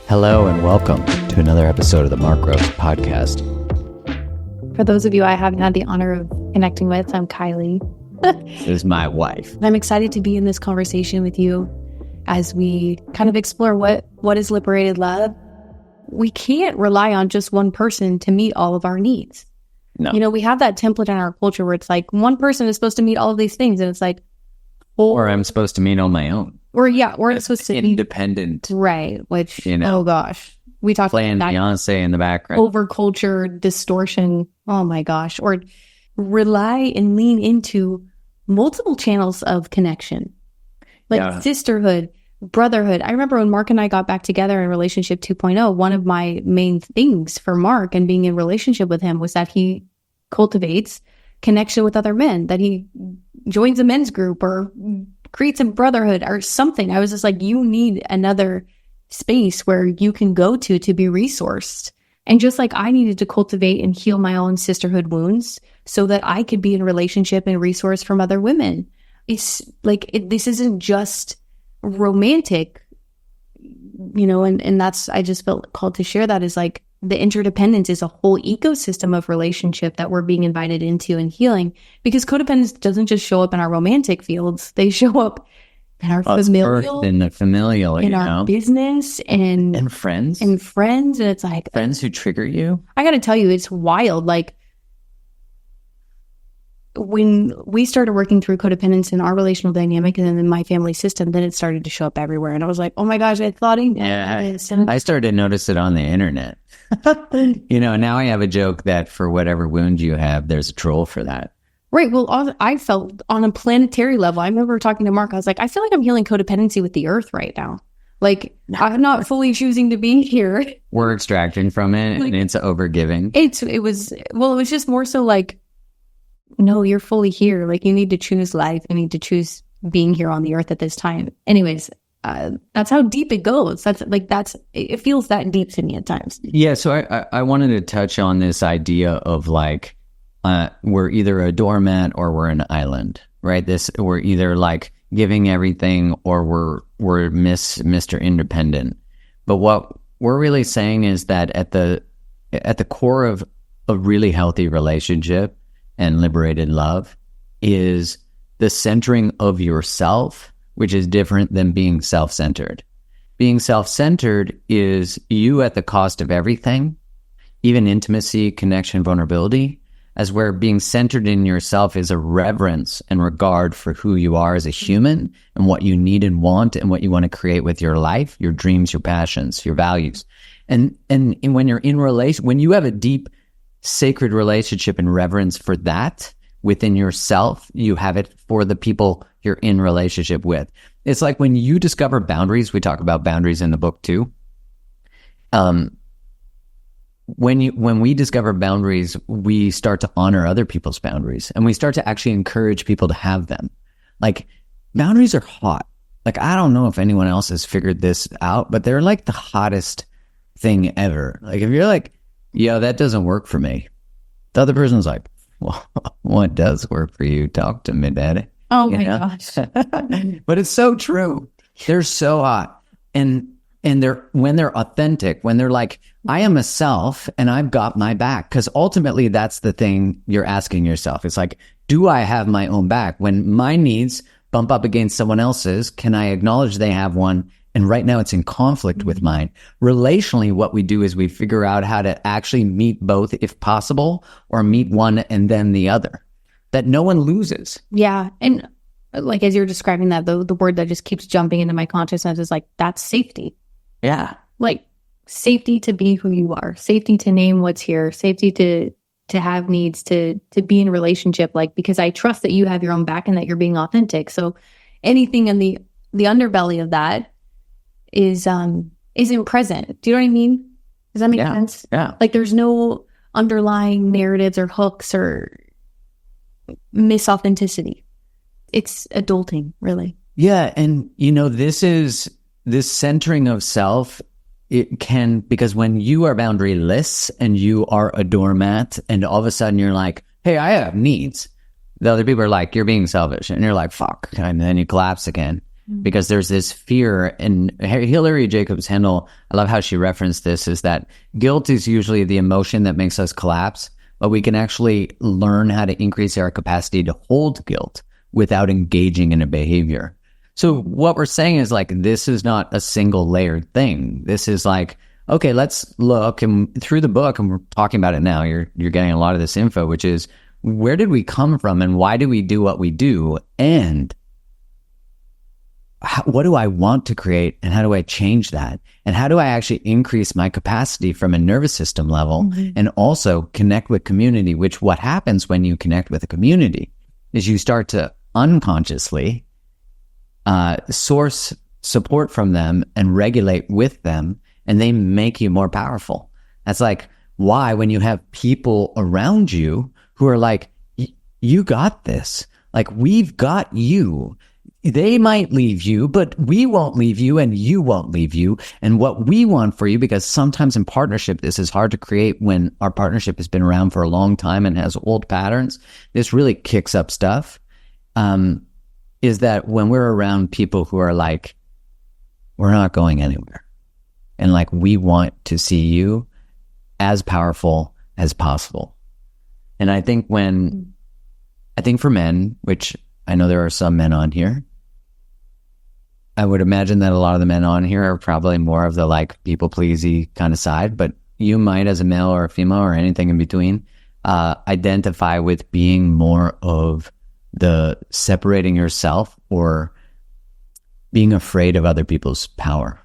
Hello and welcome to another episode of the Mark Gross Podcast. For those of you I haven't had the honor of connecting with, I'm Kylie. This is my wife. I'm excited to be in this conversation with you as we kind of explore what is liberated love. We can't rely on just one person to meet all of our needs. No. You know, we have that template in our culture where it's like one person is supposed to meet all of these things, and it's like, Or I'm supposed to meet on my own. Or we're supposed to be independent. Right, which, You know, oh gosh. We talked playing about Beyonce in the background. over culture, distortion, oh my gosh. Or rely and lean into multiple channels of connection. Like sisterhood, brotherhood. I remember when Mark and I got back together in Relationship 2.0, one of my main things for Mark and being in relationship with him was that he cultivates connection with other men, that he joins a men's group or creates a brotherhood or something. I was just like, you need another space where you can go to be resourced. And just like I needed to cultivate and heal my own sisterhood wounds so that I could be in relationship and resource from other women. It's like, this isn't just romantic, you know, and that's, I just felt called to share that is like the interdependence is a whole ecosystem of relationship that we're being invited into and healing, because codependence doesn't just show up in our romantic fields. They show up in our familial, in the familial, in our business and friends. And friends. And it's like friends who trigger you. I got to tell you, it's wild. Like when we started working through codependence in our relational dynamic and then in my family system, then it started to show up everywhere. And I was like, oh my gosh, I thought I started to notice it on the internet. You know, now I have a joke that for whatever wound you have, there's a troll for that. Right. Well, I felt on a planetary level. I remember talking to Mark. I was like, I feel like I'm healing codependency with the earth right now. Like, I'm not fully choosing to be here. We're extracting from it, like, and it's overgiving. It was just more so like, no, you're fully here. Like, you need to choose life. You need to choose being here on the earth at this time. Anyways, that's how deep it goes. It feels that deep to me at times. Yeah. So I wanted to touch on this idea of like, we're either a doormat or we're an island, right? We're either like giving everything or we're Mr. Independent. But what we're really saying is that at the core of a really healthy relationship and liberated love is the centering of yourself, which is different than being self-centered. Being self-centered is you at the cost of everything, even intimacy, connection, vulnerability, as where being centered in yourself is a reverence and regard for who you are as a human and what you need and want and what you want to create with your life, your dreams, your passions, your values. And when you're in when you have a deep sacred relationship and reverence for that within yourself, you have it for the people you're in relationship with. It's like when you discover boundaries, we talk about boundaries in the book too. When we discover boundaries, we start to honor other people's boundaries and we start to actually encourage people to have them. Like, boundaries are hot. Like, I don't know if anyone else has figured this out, but they're like the hottest thing ever. Like, if you're like, yo, that doesn't work for me, the other person's like, well, what does work for you? Talk to me, daddy. Oh my gosh. But it's so true. They're so hot. And when they're authentic, when they're like, I am a self and I've got my back. Because ultimately that's the thing you're asking yourself. It's like, do I have my own back? When my needs bump up against someone else's, can I acknowledge they have one? And right now it's in conflict with mine. Relationally, what we do is we figure out how to actually meet both if possible, or meet one and then the other, that no one loses. Yeah. And like, as you're describing that, the word that just keeps jumping into my consciousness is like, that's safety. Yeah. Like, safety to be who you are, safety to name what's here, safety to have needs, to be in a relationship, like, because I trust that you have your own back and that you're being authentic. So anything in the underbelly of that isn't present. Do you know what I mean? Does that make sense? Yeah. Like, there's no underlying narratives or hooks or misauthenticity. It's adulting, really. Yeah. And you know, this centering of self, it can, because when you are boundaryless and you are a doormat and all of a sudden you're like, hey, I have needs. The other people are like, you're being selfish. And you're like, fuck. And then you collapse again. because there's this fear. And Hilary Jacobs Hendel, I love how she referenced this, is that guilt is usually the emotion that makes us collapse, but we can actually learn how to increase our capacity to hold guilt without engaging in a behavior. So what we're saying is like, this is not a single layered thing. This is like, okay, let's look, and through the book, and we're talking about it now, you're getting a lot of this info, which is, where did we come from and why do we do what we do? And what do I want to create, and how do I change that? And how do I actually increase my capacity from a nervous system level and also connect with community, which what happens when you connect with a community is you start to unconsciously source support from them and regulate with them, and they make you more powerful. That's like why when you have people around you who are like, you got this, like we've got you. They might leave you, but we won't leave you and you won't leave you. And what we want for you, because sometimes in partnership, this is hard to create when our partnership has been around for a long time and has old patterns. This really kicks up stuff. Is that when we're around people who are like, we're not going anywhere. And like, we want to see you as powerful as possible. And I think for men, which I know there are some men on here, I would imagine that a lot of the men on here are probably more of the like people pleasy kind of side, but you might, as a male or a female or anything in between, identify with being more of the separating yourself or being afraid of other people's power.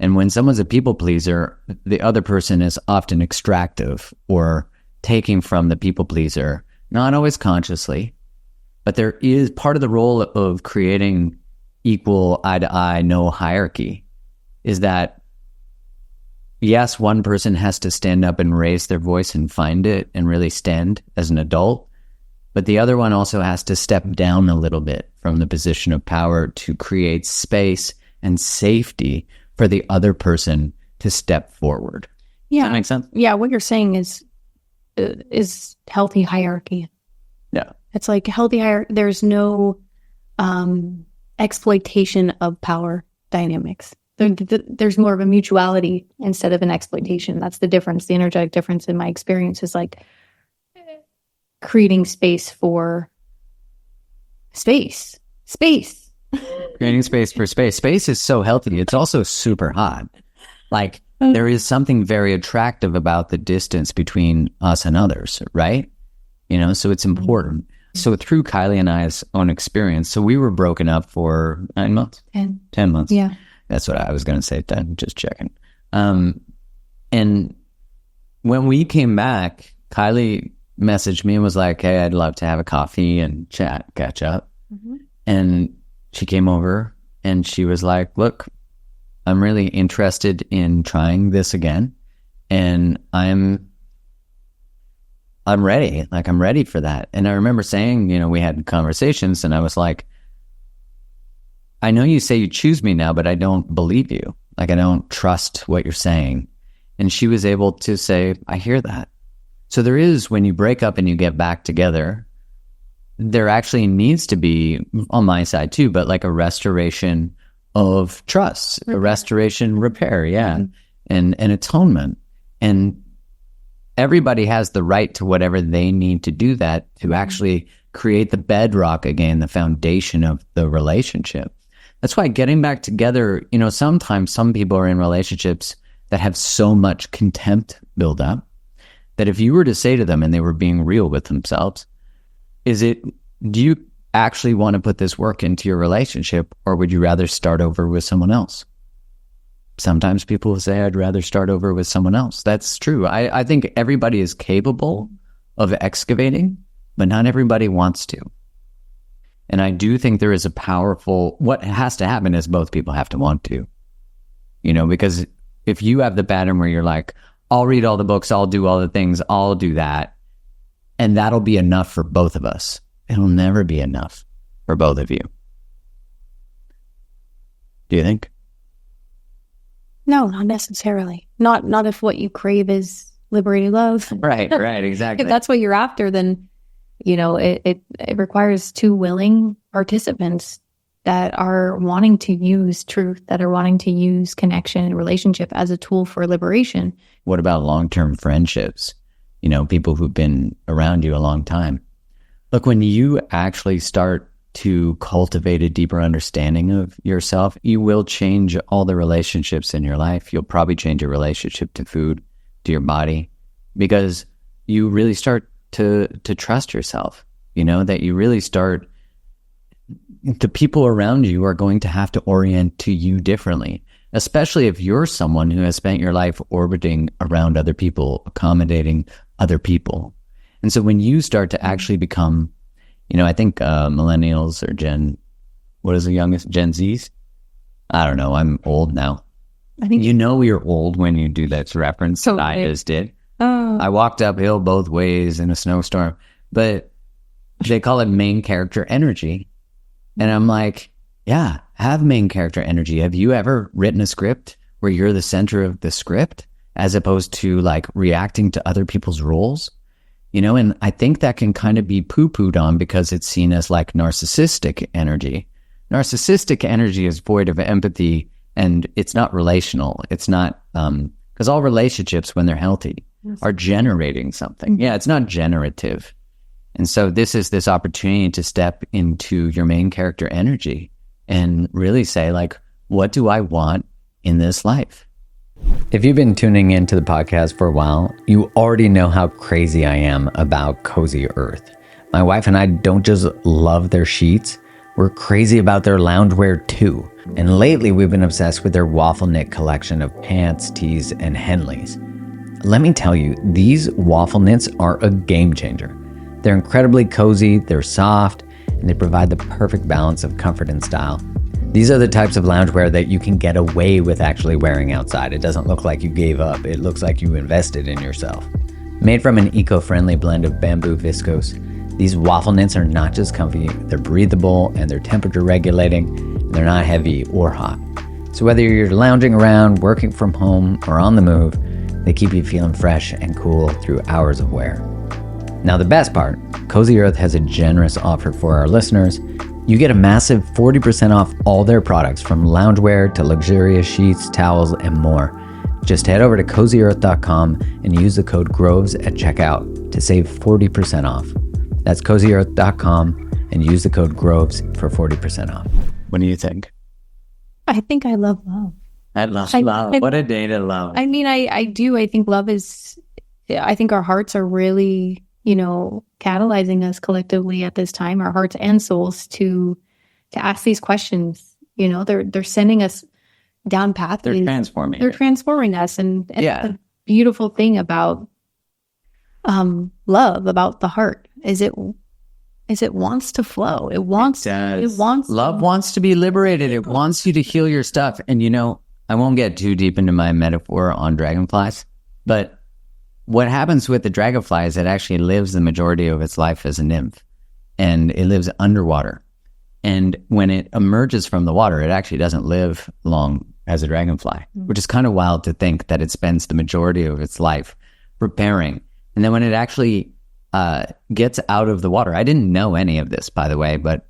And when someone's a people pleaser, the other person is often extractive or taking from the people pleaser, not always consciously, but there is part of the role of creating equal eye to eye, no hierarchy, is that yes, one person has to stand up and raise their voice and find it and really stand as an adult. But the other one also has to step down a little bit from the position of power to create space and safety for the other person to step forward. Yeah. Does that make sense? Yeah. What you're saying is healthy hierarchy. Yeah. It's like healthy hierarchy. There's no exploitation of power dynamics. There's more of a mutuality instead of an exploitation. That's the difference. The energetic difference in my experience is like creating space for space. Creating space for space. Space is so healthy. It's also super hot. Like there is something very attractive about the distance between us and others, right? You know, so it's important. So through Kylie and I's own experience, so we were broken up for 9 months? 10 months. Yeah. That's what I was going to say. Just checking. And when we came back, Kylie messaged me and was like, hey, I'd love to have a coffee and chat, catch up. And she came over and she was like, look, I'm really interested in trying this again. And I'm ready. Like, I'm ready for that. And I remember saying, you know, we had conversations and I was like, I know you say you choose me now, but I don't believe you. Like, I don't trust what you're saying. And she was able to say, I hear that. So there is, when you break up and you get back together, there actually needs to be, on my side too, but like a restoration of trust, a restoration, repair, and atonement. And everybody has the right to whatever they need to do that to actually create the bedrock again, the foundation of the relationship. That's why getting back together, you know, sometimes some people are in relationships that have so much contempt build up that if you were to say to them and they were being real with themselves, do you actually want to put this work into your relationship, or would you rather start over with someone else? Sometimes people will say, I'd rather start over with someone else. That's true. I think everybody is capable of excavating, but not everybody wants to. And I do think there is a powerful, what has to happen is both people have to want to, you know, because if you have the pattern where you're like, I'll read all the books, I'll do all the things, I'll do that, and that'll be enough for both of us. It'll never be enough for both of you. Do you think? No, not necessarily. Not if what you crave is liberated love. Right, exactly. If that's what you're after, then, you know, it requires two willing participants that are wanting to use truth, that are wanting to use connection and relationship as a tool for liberation. What about long-term friendships? People who've been around you a long time. Look, when you actually start to cultivate a deeper understanding of yourself, you will change all the relationships in your life. You'll probably change your relationship to food, to your body, because you really start to trust yourself, that you really start, the people around you are going to have to orient to you differently, especially if you're someone who has spent your life orbiting around other people, accommodating other people. And so when you start to actually become, I think millennials or what is the youngest? Gen Zs? I don't know. I'm old now. I think you're old when you do that reference that I just did. Oh. I walked uphill both ways in a snowstorm, but they call it main character energy. And I'm like, yeah, have main character energy. Have you ever written a script where you're the center of the script as opposed to like reacting to other people's roles? And I think that can kind of be poo-pooed on because it's seen as like narcissistic energy. Narcissistic energy is void of empathy and it's not relational. It's not, because all relationships, when they're healthy, are generating something. Yeah, it's not generative. And so this is this opportunity to step into your main character energy and really say, like, what do I want in this life? If you've been tuning into the podcast for a while, you already know how crazy I am about Cozy Earth. My wife and I don't just love their sheets, we're crazy about their loungewear too. And lately we've been obsessed with their waffle knit collection of pants, tees, and Henleys. Let me tell you, these waffle knits are a game changer. They're incredibly cozy, they're soft, and they provide the perfect balance of comfort and style. These are the types of loungewear that you can get away with actually wearing outside. It doesn't look like you gave up. It looks like you invested in yourself. Made from an eco-friendly blend of bamboo viscose, these waffle knits are not just comfy, they're breathable and they're temperature regulating. They're not heavy or hot. So whether you're lounging around, working from home, or on the move, they keep you feeling fresh and cool through hours of wear. Now the best part, Cozy Earth has a generous offer for our listeners. You get a massive 40% off all their products, from loungewear to luxurious sheets, towels, and more. Just head over to CozyEarth.com and use the code GROVES at checkout to save 40% off. That's CozyEarth.com and use the code GROVES for 40% off. What do you think? I think I love love. I love love. What a day to love. I mean, I do. I think love is, I think our hearts are really, catalyzing us collectively at this time, our hearts and souls, to ask these questions. They're sending us down pathways. They're transforming. They're transforming us. And yeah. The beautiful thing about love, about the heart, is it wants to flow. Love wants to be liberated. It wants you to heal your stuff. And I won't get too deep into my metaphor on dragonflies, but what happens with the dragonfly is it actually lives the majority of its life as a nymph, and it lives underwater. And when it emerges from the water, it actually doesn't live long as a dragonfly, which is kind of wild to think that it spends the majority of its life preparing. And then when it actually gets out of the water, I didn't know any of this, by the way, but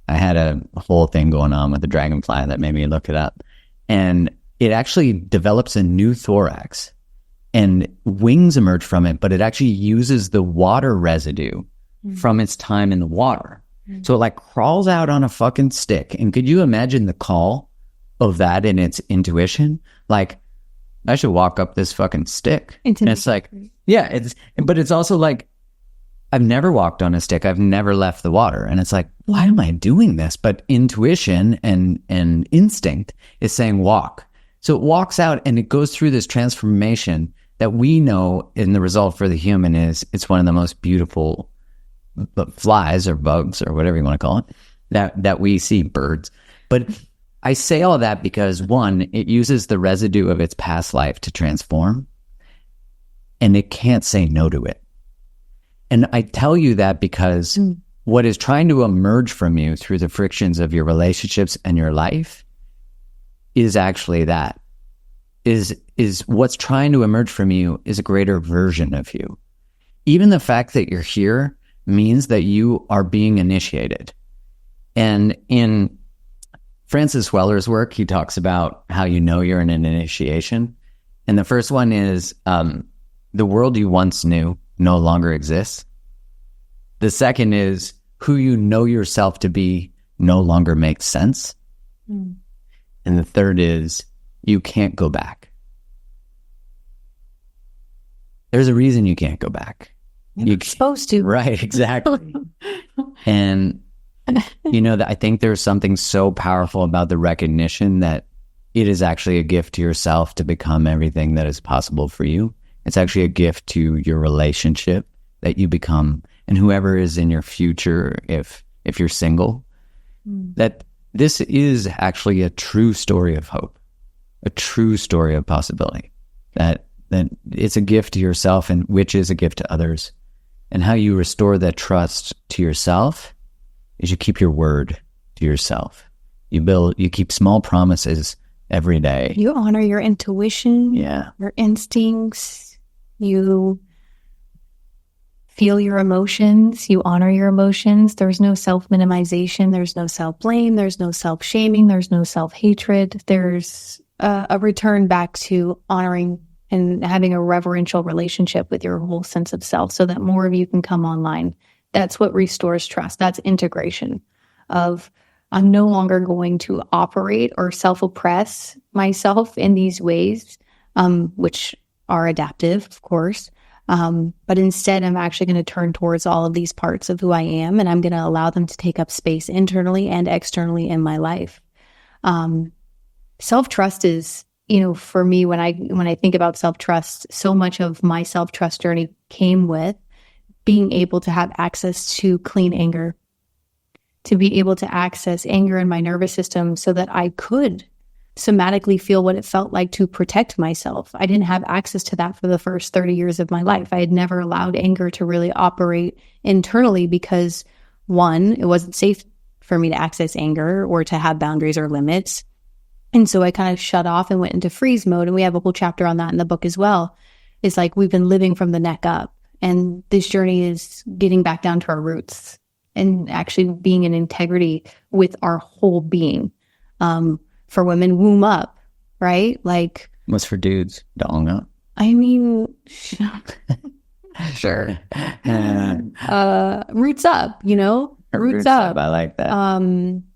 I had a whole thing going on with the dragonfly that made me look it up. And it actually develops a new thorax and wings emerge from it, but it actually uses the water residue from its time in the water. So it like crawls out on a fucking stick. And could you imagine the call of that in its intuition? Like, I should walk up this fucking stick. And it's like, yeah, but it's also like, I've never walked on a stick. I've never left the water. And it's like, why am I doing this? But intuition and instinct is saying walk. So it walks out and it goes through this transformation that we know in the result for the human is it's one of the most beautiful flies or bugs or whatever you want to call it that we see, birds. But I say all that because, one, it uses the residue of its past life to transform, and it can't say no to it. And I tell you that because what is trying to emerge from you through the frictions of your relationships and your life is actually that. Is what's trying to emerge from you is a greater version of you. Even the fact that you're here means that you are being initiated. And in Francis Weller's work, he talks about how you know you're in an initiation. And the first one is the world you once knew no longer exists. The second is who you know yourself to be no longer makes sense. Mm. And the third is you can't go back. There's a reason you can't go back. You're supposed to. Right, exactly. And I think there's something so powerful about the recognition that it is actually a gift to yourself to become everything that is possible for you. It's actually a gift to your relationship that you become, and whoever is in your future, if you're single, that this is actually a true story of hope, a true story of possibility, that it's a gift to yourself, and which is a gift to others. And how you restore that trust to yourself is you keep your word to yourself. You keep small promises every day. You honor your intuition, your instincts. You feel your emotions. You honor your emotions. There's no self-minimization. There's no self-blame. There's no self-shaming. There's no self-hatred. There's a return back to honoring and having a reverential relationship with your whole sense of self so that more of you can come online. That's what restores trust. That's integration of I'm no longer going to operate or self-oppress myself in these ways, which are adaptive, of course. But instead, I'm actually going to turn towards all of these parts of who I am, and I'm going to allow them to take up space internally and externally in my life. Self-trust is, for me, when I think about self-trust, so much of my self-trust journey came with being able to have access to clean anger, to be able to access anger in my nervous system so that I could somatically feel what it felt like to protect myself. I didn't have access to that for the first 30 years of my life. I had never allowed anger to really operate internally because, one, it wasn't safe for me to access anger or to have boundaries or limits. And so I kind of shut off and went into freeze mode. And we have a whole chapter on that in the book as well. It's like we've been living from the neck up. And this journey is getting back down to our roots and actually being in integrity with our whole being. For women, womb up, right? Like, what's for dudes? Dong up. I mean, sure. Roots up, roots up. I like that.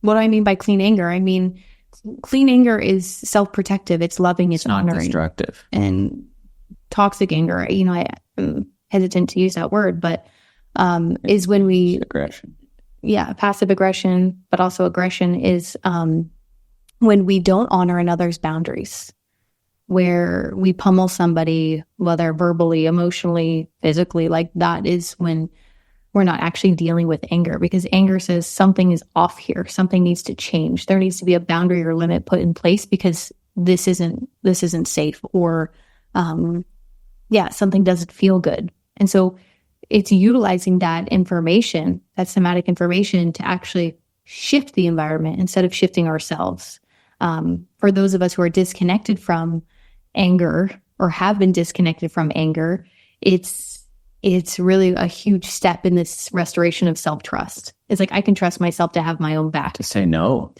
What do I mean by clean anger? I mean, clean anger is self-protective. It's loving. It's not honoring. Destructive. And toxic anger, I'm hesitant to use that word, but is when we aggression. Yeah, passive aggression, but also aggression is when we don't honor another's boundaries, where we pummel somebody, whether verbally, emotionally, physically. Like that is when we're not actually dealing with anger, because anger says something is off here, something needs to change. There needs to be a boundary or limit put in place because this isn't safe, or something doesn't feel good. And so it's utilizing that information, that somatic information, to actually shift the environment instead of shifting ourselves. For those of us who are disconnected from anger or have been disconnected from anger, it's really a huge step in this restoration of self-trust. It's like I can trust myself to have my own back. To say no.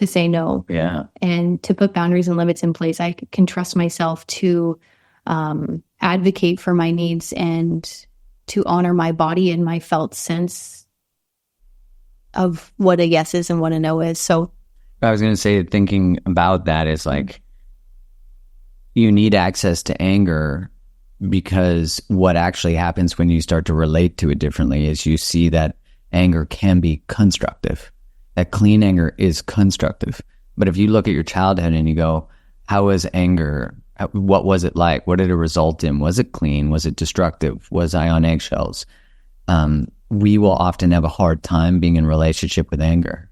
Yeah. And to put boundaries and limits in place. I can trust myself to advocate for my needs and to honor my body and my felt sense of what a yes is and what a no is. So I was going to say, thinking about that is like, you need access to anger, because what actually happens when you start to relate to it differently is you see that anger can be constructive. That clean anger is constructive. But if you look at your childhood and you go, how was anger? What was it like? What did it result in? Was it clean? Was it destructive? Was I on eggshells? We will often have a hard time being in relationship with anger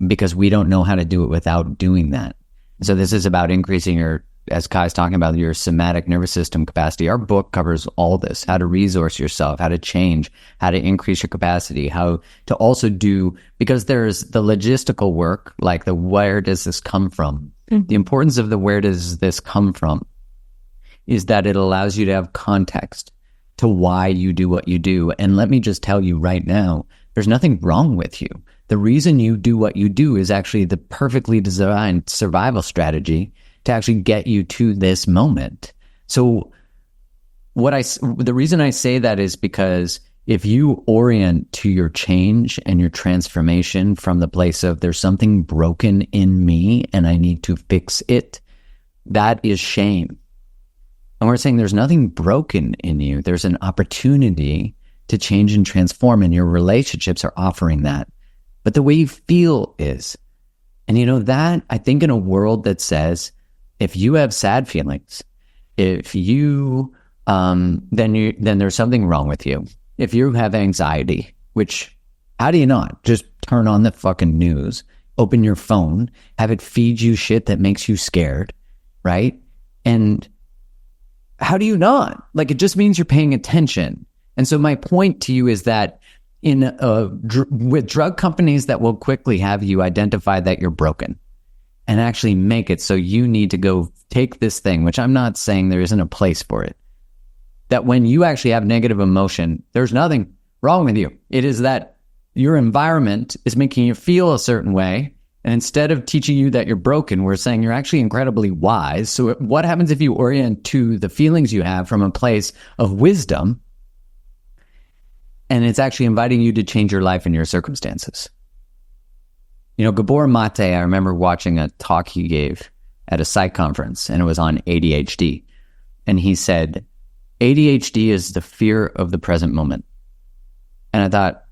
because we don't know how to do it without doing that. So this is about increasing your, as Kai's talking about, your somatic nervous system capacity. Our book covers all this: how to resource yourself, how to change, how to increase your capacity, how to also do, because there's the logistical work, like the where does this come from? Mm-hmm. The importance of the where does this come from is that it allows you to have context to why you do what you do. And let me just tell you right now, there's nothing wrong with you. The reason you do what you do is actually the perfectly designed survival strategy to actually get you to this moment. So the reason I say that is because if you orient to your change and your transformation from the place of there's something broken in me and I need to fix it, that is shame. And we're saying there's nothing broken in you. There's an opportunity to change and transform, and your relationships are offering that. But the way you feel is. And that, I think, in a world that says, if you have sad feelings, if you, then there's something wrong with you. If you have anxiety, which, how do you not? Just turn on the fucking news, open your phone, have it feed you shit that makes you scared, right? And how do you not? Like, it just means you're paying attention. And so my point to you is that with drug companies that will quickly have you identify that you're broken and actually make it so you need to go take this thing, which I'm not saying there isn't a place for it, that when you actually have negative emotion, there's nothing wrong with you. It is that your environment is making you feel a certain way. And instead of teaching you that you're broken, we're saying you're actually incredibly wise. So what happens if you orient to the feelings you have from a place of wisdom? And it's actually inviting you to change your life and your circumstances. Gabor Mate, I remember watching a talk he gave at a psych conference, and it was on ADHD. And he said, ADHD is the fear of the present moment. And I thought,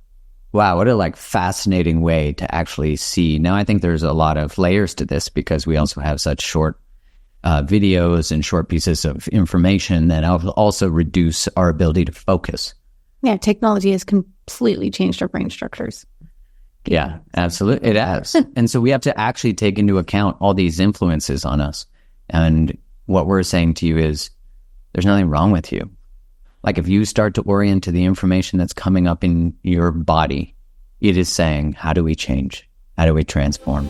wow, what a fascinating way to actually see. Now, I think there's a lot of layers to this because we also have such short videos and short pieces of information that also reduce our ability to focus. Yeah, technology has completely changed our brain structures. Yeah, absolutely. It has. And so we have to actually take into account all these influences on us. And what we're saying to you is there's nothing wrong with you. Like, if you start to orient to the information that's coming up in your body, it is saying, how do we change? How do we transform?